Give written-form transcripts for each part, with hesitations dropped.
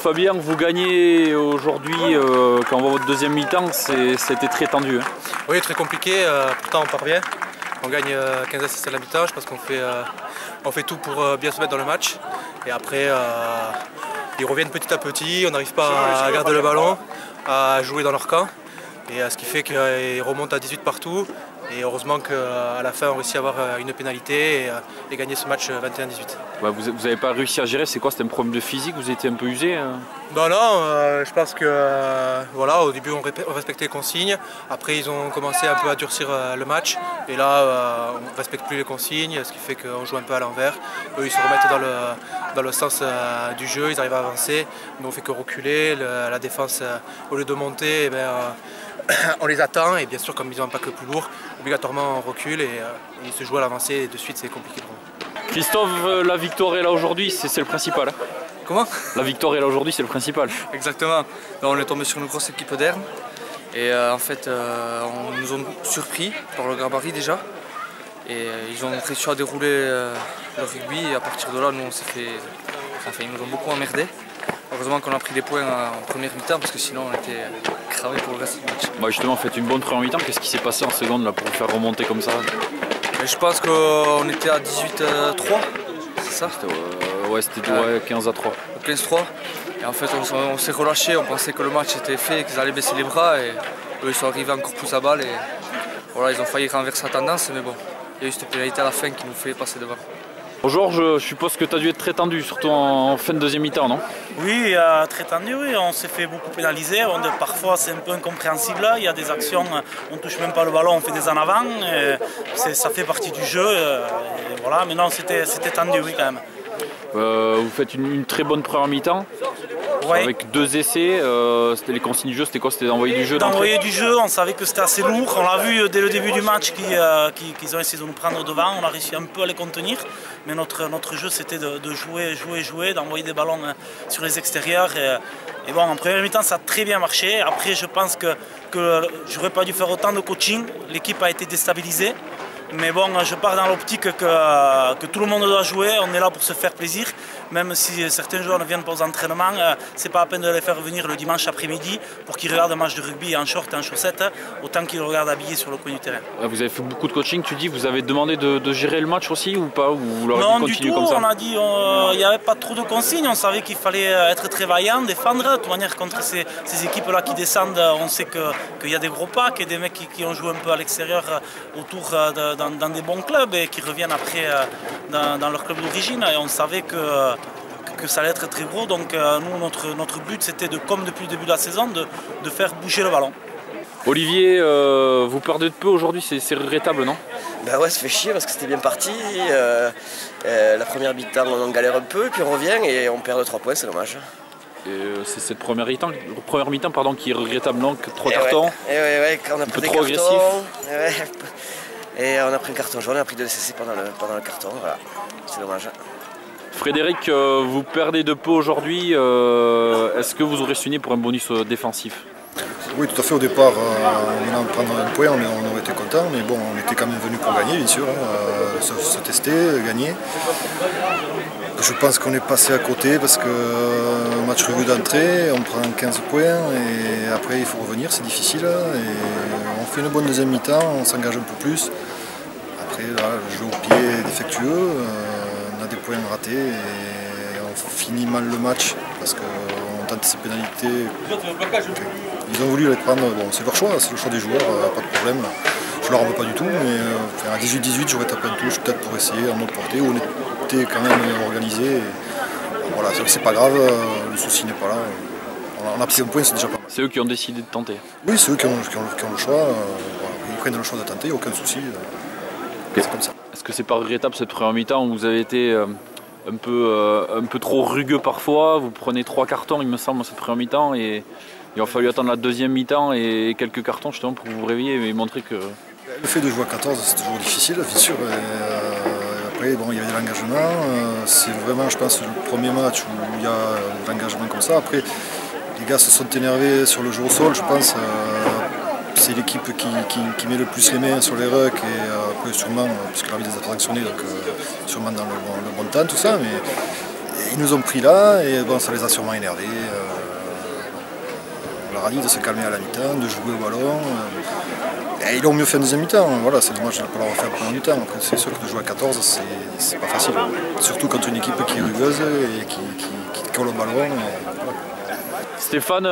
Fabien, vous gagnez aujourd'hui, quand on voit votre deuxième mi-temps, c'était très tendu. Hein. Oui, très compliqué, pourtant on part bien. On gagne 15-6 à la mi-temps, je pense qu'on fait tout pour bien se mettre dans le match. Et après, ils reviennent petit à petit, on n'arrive pas à garder le ballon, à jouer dans leur camp. Et ce qui fait qu'ils remontent à 18 partout. Et heureusement qu'à la fin on réussit à avoir une pénalité et gagner ce match 21-18. Ouais, vous n'avez pas réussi à gérer, c'est quoi? C'était un problème de physique? Vous étiez un peu usé? Non, je pense que voilà, au début on respectait les consignes, après ils ont commencé un peu à durcir le match et là on ne respecte plus les consignes, ce qui fait qu'on joue un peu à l'envers. Eux ils se remettent dans le sens du jeu, ils arrivent à avancer, nous on fait que reculer, la défense au lieu de monter, eh bien, on les attend et bien sûr comme ils ont un pack plus lourd, obligatoirement on recule et ils se jouent à l'avancée et de suite c'est compliqué pour nous. Christophe, la victoire est là aujourd'hui, c'est le principal. Hein. Comment? La victoire est là aujourd'hui, c'est le principal. Exactement. Là, on est tombé sur une grosse équipe d'Ernes et en fait on nous ont surpris par le gabarit déjà et ils ont réussi à dérouler le rugby et à partir de là nous ils nous ont beaucoup emmerdé. Heureusement qu'on a pris des points en première mi-temps parce que sinon on était cravés pour le reste du match. Bah justement, faites une bonne première mi-temps. Qu'est-ce qui s'est passé en seconde là, pour vous faire remonter comme ça? Et je pense qu'on était à 18-3, c'est ça? Ouais, c'était 15-3. 15-3. Et en fait on s'est relâché, on pensait que le match était fait et qu'ils allaient baisser les bras et eux ils sont arrivés encore plus à balle et voilà, ils ont failli renverser la tendance mais bon, il y a eu cette pénalité à la fin qui nous fait passer devant. Bonjour, je suppose que tu as dû être très tendu, surtout en fin de deuxième mi-temps, non? Oui, très tendu, oui. On s'est fait beaucoup pénaliser. Parfois, c'est un peu incompréhensible. Il y a des actions, on ne touche même pas le ballon, on fait des en avant. Ça fait partie du jeu. Et voilà. Mais non, c'était tendu, oui, quand même. Vous faites une très bonne première mi-temps. Ouais. Avec 2 essais, c'était les consignes du jeu, c'était quoi? C'était d'envoyer du jeu? D'envoyer du jeu, on savait que c'était assez lourd. On l'a vu dès le début du match qu'ils ont essayé de nous prendre devant. On a réussi un peu à les contenir. Mais notre jeu, c'était de jouer, d'envoyer des ballons sur les extérieurs. Et bon, en première mi-temps, ça a très bien marché. Après, je pense que j'aurais pas dû faire autant de coaching. L'équipe a été déstabilisée. Mais bon, je pars dans l'optique que tout le monde doit jouer, on est là pour se faire plaisir. Même si certains joueurs ne viennent pas aux entraînements, c'est pas la peine de les faire venir le dimanche après-midi pour qu'ils regardent un match de rugby en short et en chaussettes, autant qu'ils le regardent habillés sur le coin du terrain. Vous avez fait beaucoup de coaching, tu dis, vous avez demandé de gérer le match aussi ou pas? Ou vous leur non, dit du continue tout, comme ça? on a dit il n'y avait pas trop de consignes, on savait qu'il fallait être très vaillant, défendre. De toute manière, contre ces équipes-là qui descendent, on sait qu'il y a des gros packs et des mecs qui ont joué un peu à l'extérieur autour dans des bons clubs et qui reviennent après dans leur club d'origine. Et on savait que ça allait être très gros. Donc nous, notre but, c'était, comme depuis le début de la saison, de faire bouger le ballon. Olivier, vous perdez de peu aujourd'hui, c'est regrettable, non? Bah ouais, ça fait chier parce que c'était bien parti. La première mi-temps, on galère un peu, puis on revient et on perd de 3 points, c'est dommage. C'est cette première mi-temps qui est regrettable, non? 3 cartons. Ouais, on a pris des trop cartons. agressif. Et on a pris un carton jaune, on a pris 2 essais pendant le carton, voilà. C'est dommage. Frédéric, vous perdez de peu aujourd'hui. Est-ce que vous aurez signé pour un bonus défensif? Oui, tout à fait. Au départ, on venait en prendre un point, on aurait été content, mais bon, on était quand même venu pour gagner, bien sûr, se tester, gagner. Je pense qu'on est passé à côté parce que match revue d'entrée, on prend 15 points et après il faut revenir, c'est difficile. Et on fait une bonne deuxième mi-temps, on s'engage un peu plus. Après, là, le jeu au pied est défectueux, on a des points ratés et on finit mal le match parce qu'on tente ces pénalités. Ils ont voulu les prendre, bon, c'est leur choix, c'est le choix des joueurs, pas de problème. Je leur en veux pas du tout, mais à 18-18, j'aurais tapé une touche peut-être pour essayer en autre portée, où on était quand même organisé. Voilà, c'est pas grave, le souci n'est pas là. On a pris un point, c'est déjà pas mal. C'est eux qui ont décidé de tenter? Oui, c'est eux qui ont le choix. Voilà, ils prennent le choix de tenter, il n'y a aucun souci. C'est comme ça. Est-ce que c'est pas regrettable cette première mi-temps où vous avez été un peu trop rugueux parfois? Vous prenez 3 cartons, il me semble, cette première mi-temps, et il a fallu attendre la deuxième mi-temps et quelques cartons justement pour vous réveiller et montrer que... Le fait de jouer à 14, c'est toujours difficile, bien sûr. Après, bon, il y avait de l'engagement. C'est vraiment, je pense, le premier match où il y a de l'engagement comme ça. Après, les gars se sont énervés sur le jeu au sol, je pense. C'est l'équipe qui met le plus les mains sur les rucks et après sûrement, puisque l'arbitre les a sanctionnés, donc sûrement dans le bon temps, tout ça. Mais ils nous ont pris là et bon, ça les a sûrement énervés. On leur a dit de se calmer à la mi-temps, de jouer au ballon. Et ils ont mieux fait en deuxième mi-temps. Voilà, c'est dommage de ne pas l'avoir fait en première mi-temps. Après, c'est sûr que de jouer à 14, c'est pas facile. Surtout contre une équipe qui est rugueuse et qui colle au ballon. Stéphane,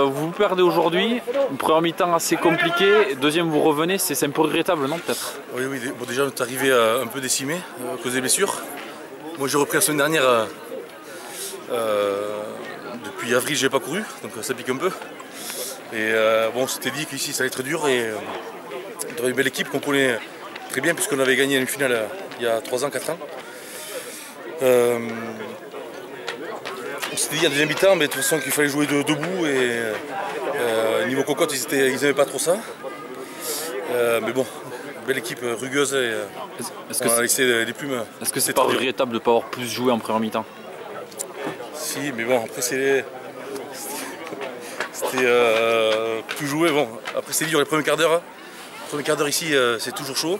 vous perdez aujourd'hui, une première mi-temps assez compliquée, deuxième vous revenez, c'est un peu regrettable, non peut-être? Oui, bon, déjà on est arrivé un peu décimé à cause des blessures. Moi j'ai repris la semaine dernière, depuis avril j'ai pas couru, donc ça pique un peu. Et bon, on s'était dit qu'ici ça allait être dur et on avait une belle équipe qu'on connaît très bien puisqu'on avait gagné une finale il y a 3 ans, 4 ans. On s'était dit en deuxième mi-temps, mais de toute façon qu'il fallait jouer debout et niveau cocotte ils n'aimaient pas trop ça. Mais bon, belle équipe rugueuse et on a laissé des plumes. Est-ce que c'est pas regrettable de ne pas avoir plus joué en première mi-temps? Si, mais bon, après c'était plus joué. Bon, après c'est dur les premiers quarts d'heure. Le premier quart d'heure ici c'est toujours chaud.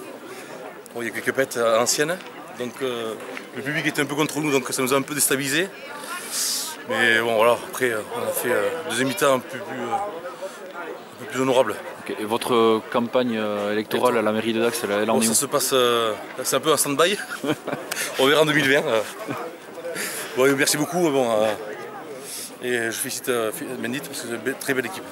Bon, il y a quelques pètes anciennes. Donc le public était un peu contre nous, donc ça nous a un peu déstabilisé. Mais bon voilà, après on a fait deuxième mi-temps un peu plus honorable. Okay. Et votre campagne électorale à la mairie de Dax, elle en est où? Ça se passe, c'est un peu un stand-by. On verra en 2020. Bon, merci beaucoup. Bon, et je félicite Mendit parce que c'est une très belle équipe.